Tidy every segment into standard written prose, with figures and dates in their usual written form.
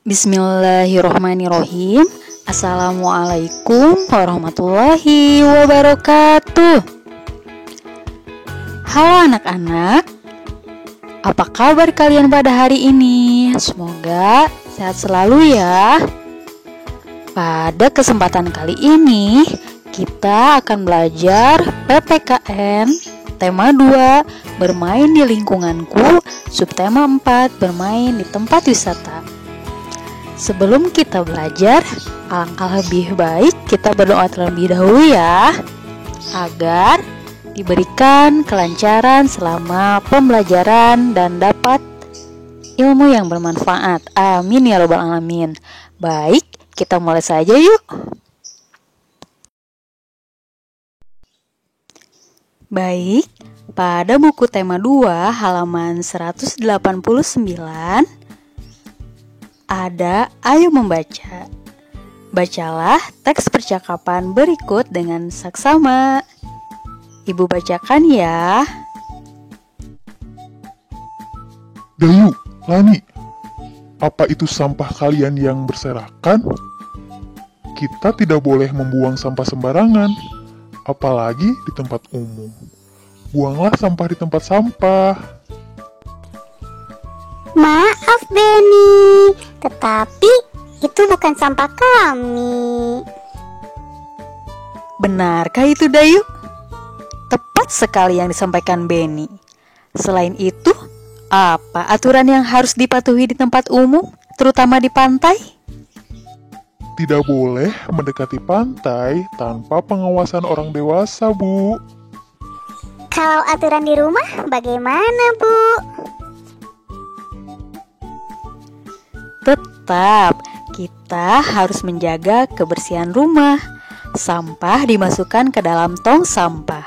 Bismillahirrohmanirrohim. Assalamualaikum warahmatullahi wabarakatuh. Halo anak-anak, apa kabar kalian pada hari ini? Semoga sehat selalu ya. Pada kesempatan kali ini kita akan belajar PPKN tema 2, bermain di lingkunganku, subtema 4, bermain di tempat wisata. Sebelum kita belajar, alangkah lebih baik kita berdoa terlebih dahulu ya, agar diberikan kelancaran selama pembelajaran dan dapat ilmu yang bermanfaat. Amin ya robbal alamin. Baik, kita mulai saja yuk. Baik, pada buku tema 2 halaman 189 ada ayo membaca. Bacalah teks percakapan berikut dengan saksama. Ibu bacakan ya. Dayu, Lani, apa itu sampah kalian yang berserakan? Kita tidak boleh membuang sampah sembarangan, apalagi di tempat umum. Buanglah sampah di tempat sampah. Maaf Benny, tetapi itu bukan sampah kami. Benarkah itu Dayu? Tepat sekali yang disampaikan Benny. Selain itu, apa aturan yang harus dipatuhi di tempat umum, terutama di pantai? Tidak boleh mendekati pantai tanpa pengawasan orang dewasa, Bu. Kalau aturan di rumah bagaimana, Bu? Tetap, kita harus menjaga kebersihan rumah. Sampah dimasukkan ke dalam tong sampah.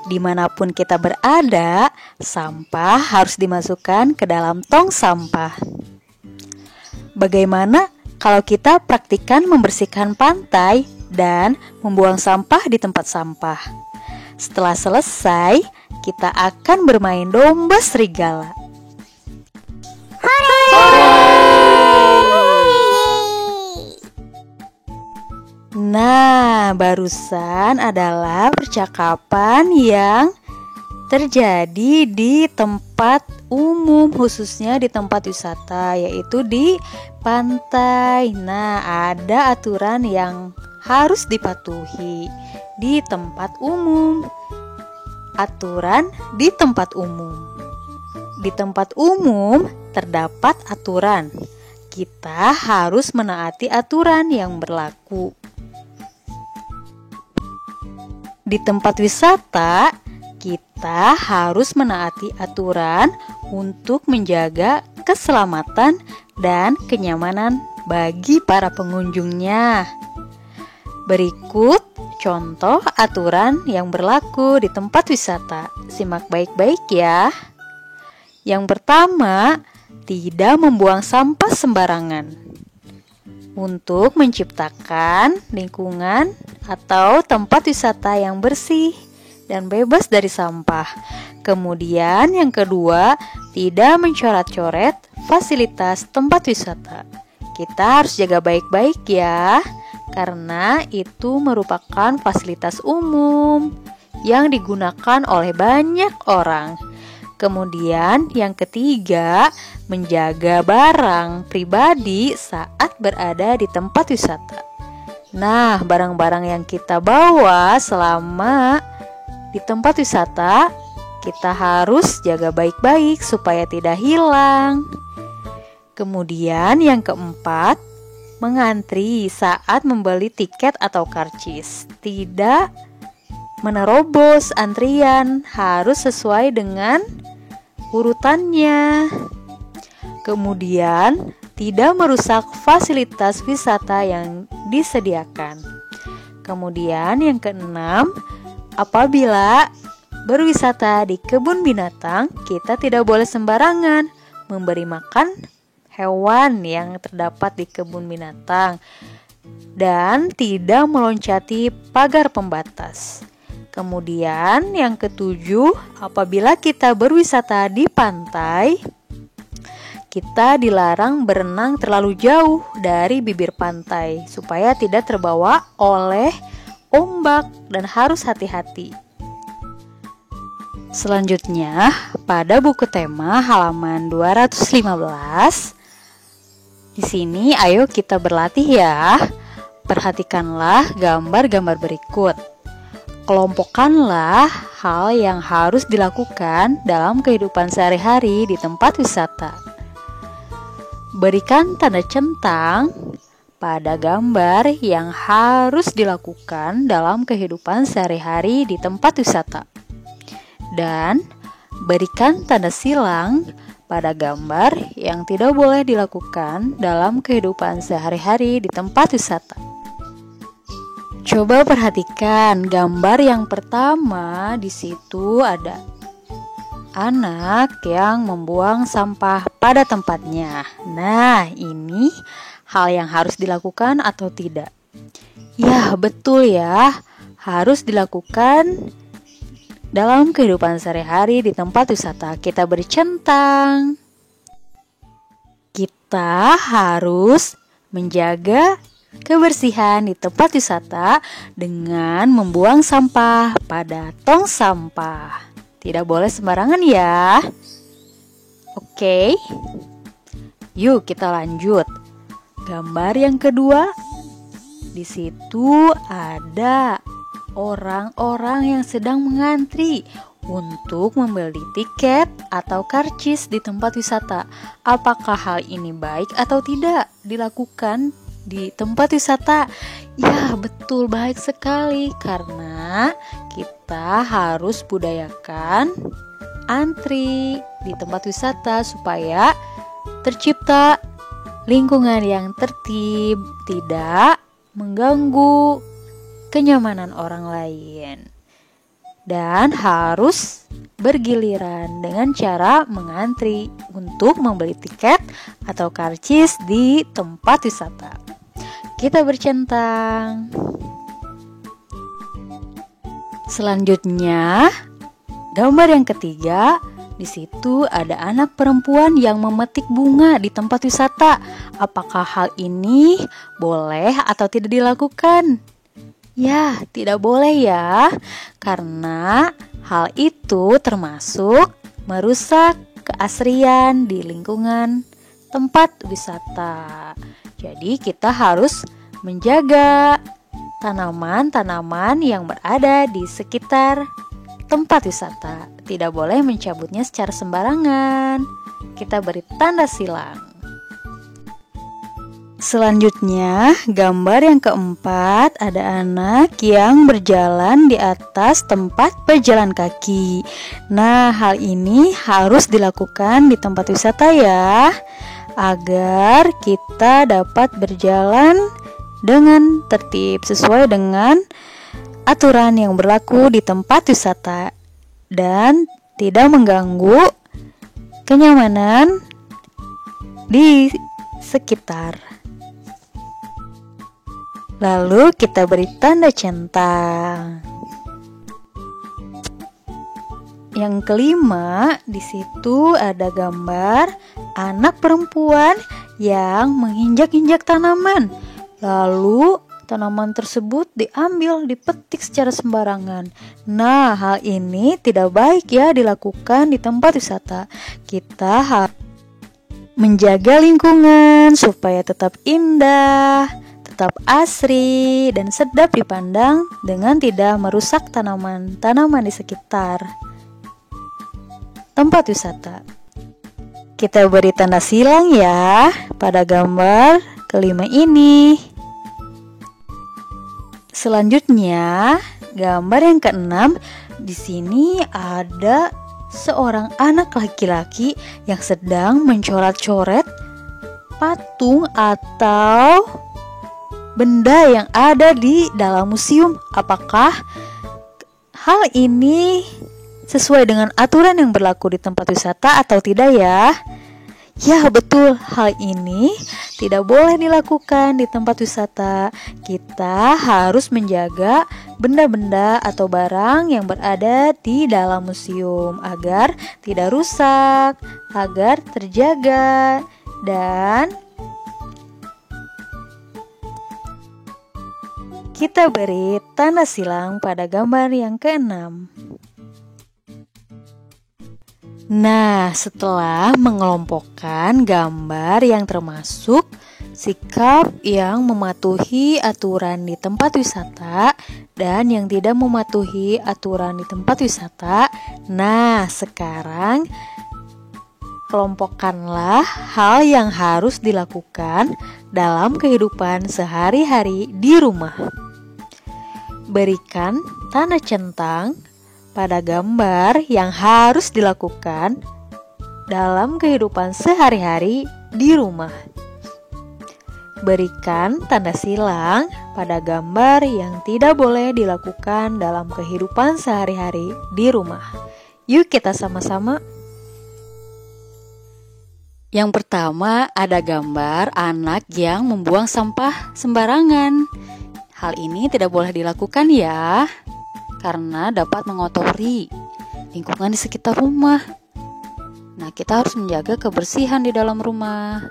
Dimanapun kita berada, sampah harus dimasukkan ke dalam tong sampah. Bagaimana kalau kita praktikkan membersihkan pantai dan membuang sampah di tempat sampah? Setelah selesai, kita akan bermain domba serigala. Nah, barusan adalah percakapan yang terjadi di tempat umum, khususnya di tempat wisata, yaitu di pantai. Nah, ada aturan yang harus dipatuhi di tempat umum. Aturan di tempat umum. Di tempat umum terdapat aturan. Kita harus menaati aturan yang berlaku. Di tempat wisata, kita harus menaati aturan untuk menjaga keselamatan dan kenyamanan bagi para pengunjungnya. Berikut contoh aturan yang berlaku di tempat wisata. Simak baik-baik ya. Yang pertama, tidak membuang sampah sembarangan. Untuk menciptakan lingkungan atau tempat wisata yang bersih dan bebas dari sampah. Kemudian yang kedua, tidak mencoret-coret fasilitas tempat wisata. Kita harus jaga baik-baik ya, karena itu merupakan fasilitas umum yang digunakan oleh banyak orang. Kemudian yang ketiga, menjaga barang pribadi saat berada di tempat wisata. Nah, barang-barang yang kita bawa selama di tempat wisata, kita harus jaga baik-baik supaya tidak hilang. Kemudian yang keempat, mengantri saat membeli tiket atau karcis. Tidak menerobos antrian, harus sesuai dengan urutannya. Kemudian, tidak merusak fasilitas wisata yang disediakan. Kemudian yang keenam, apabila berwisata di kebun binatang, kita tidak boleh sembarangan memberi makan hewan yang terdapat di kebun binatang dan tidak meloncati pagar pembatas. Kemudian yang ketujuh, apabila kita berwisata di pantai, kita dilarang berenang terlalu jauh dari bibir pantai supaya tidak terbawa oleh ombak dan harus hati-hati. Selanjutnya, pada buku tema halaman 215, di sini ayo kita berlatih ya. Perhatikanlah gambar-gambar berikut. Kelompokkanlah hal yang harus dilakukan dalam kehidupan sehari-hari di tempat wisata. Berikan tanda centang pada gambar yang harus dilakukan dalam kehidupan sehari-hari di tempat wisata. Dan berikan tanda silang pada gambar yang tidak boleh dilakukan dalam kehidupan sehari-hari di tempat wisata. Coba perhatikan gambar yang pertama. Di situ ada anak yang membuang sampah pada tempatnya. Nah, ini hal yang harus dilakukan atau tidak? Ya, betul ya. Harus dilakukan dalam kehidupan sehari-hari di tempat wisata. Kita beri centang. Kita harus menjaga kebersihan di tempat wisata dengan membuang sampah pada tong sampah. Tidak boleh sembarangan ya. Oke. Yuk kita lanjut. Gambar yang kedua. Di situ ada orang-orang yang sedang mengantri untuk membeli tiket atau karcis di tempat wisata. Apakah hal ini baik atau tidak dilakukan di tempat wisata? Ya, betul, baik sekali, karena kita harus budayakan antri di tempat wisata supaya tercipta lingkungan yang tertib, tidak mengganggu kenyamanan orang lain. Dan harus bergiliran dengan cara mengantri untuk membeli tiket atau karcis di tempat wisata. Kita bercentang. Selanjutnya, gambar yang ketiga. Di situ ada anak perempuan yang memetik bunga di tempat wisata. Apakah hal ini boleh atau tidak dilakukan? Ya, tidak boleh ya, karena hal itu termasuk merusak keasrian di lingkungan tempat wisata. Jadi kita harus menjaga tanaman-tanaman yang berada di sekitar tempat wisata. Tidak boleh mencabutnya secara sembarangan. Kita beri tanda silang. Selanjutnya, gambar yang keempat ada anak yang berjalan di atas tempat pejalan kaki. Nah, hal ini harus dilakukan di tempat wisata ya, agar kita dapat berjalan dengan tertib sesuai dengan aturan yang berlaku di tempat wisata dan tidak mengganggu kenyamanan di sekitar. Lalu kita beri tanda centang. Yang kelima, di situ ada gambar anak perempuan yang menginjak-injak tanaman. Lalu tanaman tersebut diambil, dipetik secara sembarangan. Nah, hal ini tidak baik ya dilakukan di tempat wisata. Kita harus menjaga lingkungan supaya tetap indah, tetap asri dan sedap dipandang dengan tidak merusak tanaman-tanaman di sekitar tempat wisata. Kita beri tanda silang ya pada gambar kelima ini. Selanjutnya, gambar yang keenam. Di sini ada seorang anak laki-laki yang sedang mencoret-coret patung atau benda yang ada di dalam museum. Apakah hal ini sesuai dengan aturan yang berlaku di tempat wisata atau tidak ya? Ya betul, hal ini tidak boleh dilakukan di tempat wisata. Kita harus menjaga benda-benda atau barang yang berada di dalam museum agar tidak rusak, agar terjaga. Dan kita beri tanda silang pada gambar yang keenam. Nah, setelah mengelompokkan gambar yang termasuk sikap yang mematuhi aturan di tempat wisata dan yang tidak mematuhi aturan di tempat wisata, nah sekarang kelompokkanlah hal yang harus dilakukan dalam kehidupan sehari-hari di rumah. Berikan tanda centang pada gambar yang harus dilakukan dalam kehidupan sehari-hari di rumah. Berikan tanda silang pada gambar yang tidak boleh dilakukan dalam kehidupan sehari-hari di rumah. Yuk kita sama-sama. Yang pertama ada gambar anak yang membuang sampah sembarangan. Hal ini tidak boleh dilakukan ya, karena dapat mengotori lingkungan di sekitar rumah. Nah, kita harus menjaga kebersihan di dalam rumah.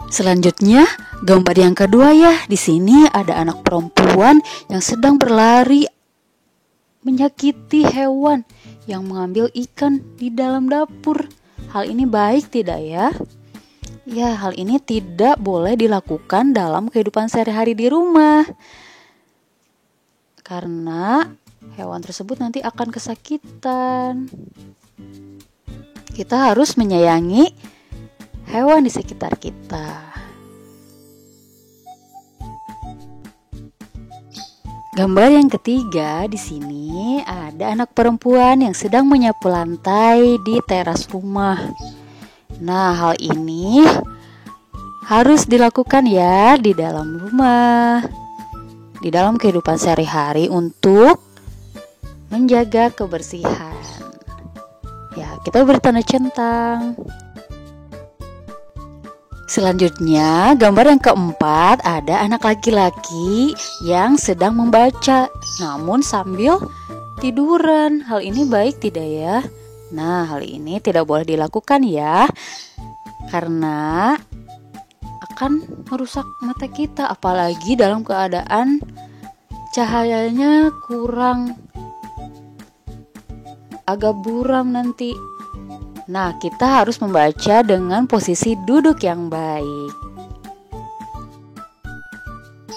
Selanjutnya, gambar yang kedua ya. Di sini ada anak perempuan yang sedang berlari menyakiti hewan yang mengambil ikan di dalam dapur. Hal ini baik tidak ya? Ya, hal ini tidak boleh dilakukan dalam kehidupan sehari-hari di rumah. Karena hewan tersebut nanti akan kesakitan. Kita harus menyayangi hewan di sekitar kita. Gambar yang ketiga di sini ada anak perempuan yang sedang menyapu lantai di teras rumah. Nah, hal ini harus dilakukan ya di dalam rumah, di dalam kehidupan sehari-hari untuk menjaga kebersihan. Ya, kita beri tanda centang. Selanjutnya, gambar yang keempat ada anak laki-laki yang sedang membaca, namun sambil tiduran. Hal ini baik tidak ya? Nah, hal ini tidak boleh dilakukan ya, karena akan merusak mata kita, apalagi dalam keadaan cahayanya kurang, agak buram nanti. Nah, kita harus membaca dengan posisi duduk yang baik.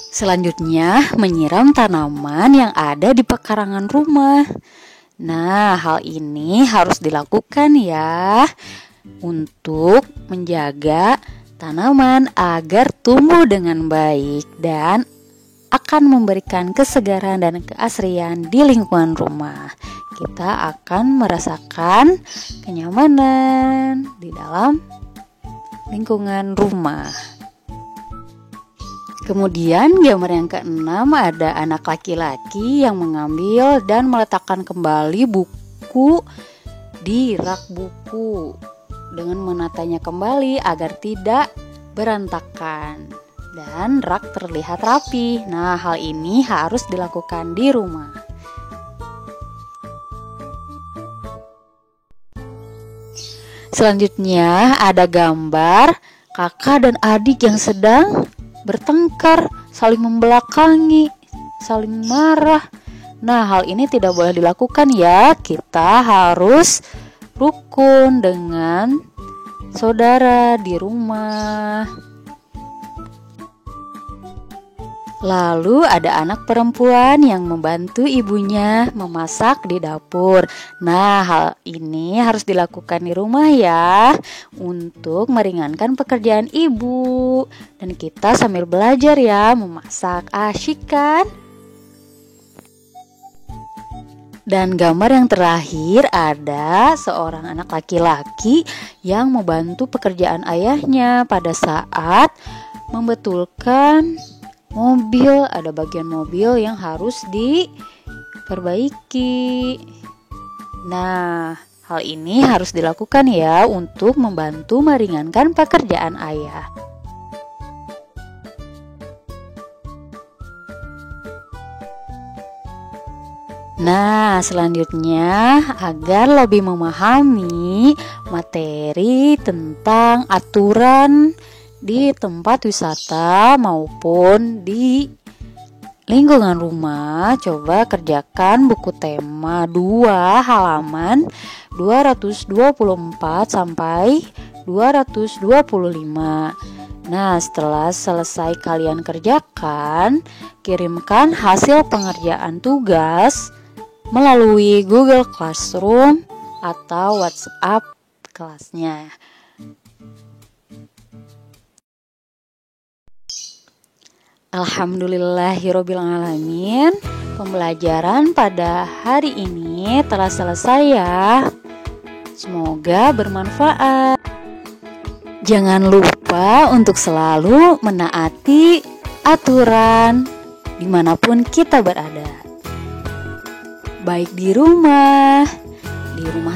Selanjutnya, menyiram tanaman yang ada di pekarangan rumah. Nah, hal ini harus dilakukan ya untuk menjaga tanaman agar tumbuh dengan baik dan akan memberikan kesegaran dan keasrian di lingkungan rumah. Kita akan merasakan kenyamanan di dalam lingkungan rumah. Kemudian gambar yang keenam ada anak laki-laki yang mengambil dan meletakkan kembali buku di rak buku dengan menatanya kembali agar tidak berantakan dan rak terlihat rapi. Nah, hal ini harus dilakukan di rumah. Selanjutnya ada gambar kakak dan adik yang sedang bertengkar, saling membelakangi, saling marah. Nah, hal ini tidak boleh dilakukan ya. Kita harus rukun dengan saudara di rumah. Lalu ada anak perempuan yang membantu ibunya memasak di dapur. Nah, hal ini harus dilakukan di rumah ya, untuk meringankan pekerjaan ibu. Dan kita sambil belajar ya memasak, asyik kan? Dan gambar yang terakhir ada seorang anak laki-laki yang membantu pekerjaan ayahnya pada saat membetulkan mobil. Ada bagian mobil yang harus diperbaiki. Nah, Hal ini harus dilakukan ya untuk membantu meringankan pekerjaan ayah. Nah, selanjutnya agar lebih memahami materi tentang aturan di tempat wisata maupun di lingkungan rumah, coba kerjakan buku tema 2 halaman 224 sampai 225. Nah, setelah selesai kalian kerjakan, kirimkan hasil pengerjaan tugas melalui Google Classroom atau WhatsApp kelasnya. Alhamdulillahirobbilalamin, pembelajaran pada hari ini telah selesai ya. Semoga bermanfaat. Jangan lupa untuk selalu menaati aturan dimanapun kita berada. Baik di rumah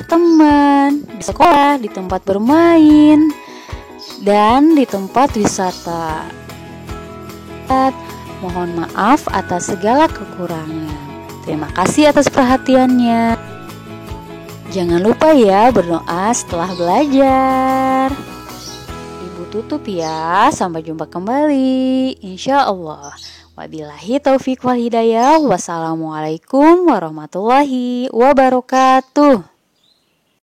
teman, di sekolah, di tempat bermain, dan di tempat wisata. Mohon maaf atas segala kekurangan. Terima kasih atas perhatiannya. Jangan lupa ya berdoa setelah belajar. Ibu tutup ya, sampai jumpa kembali insya Allah. Wabillahi taufiq wal hidayah. Wassalamualaikum warahmatullahi wabarakatuh.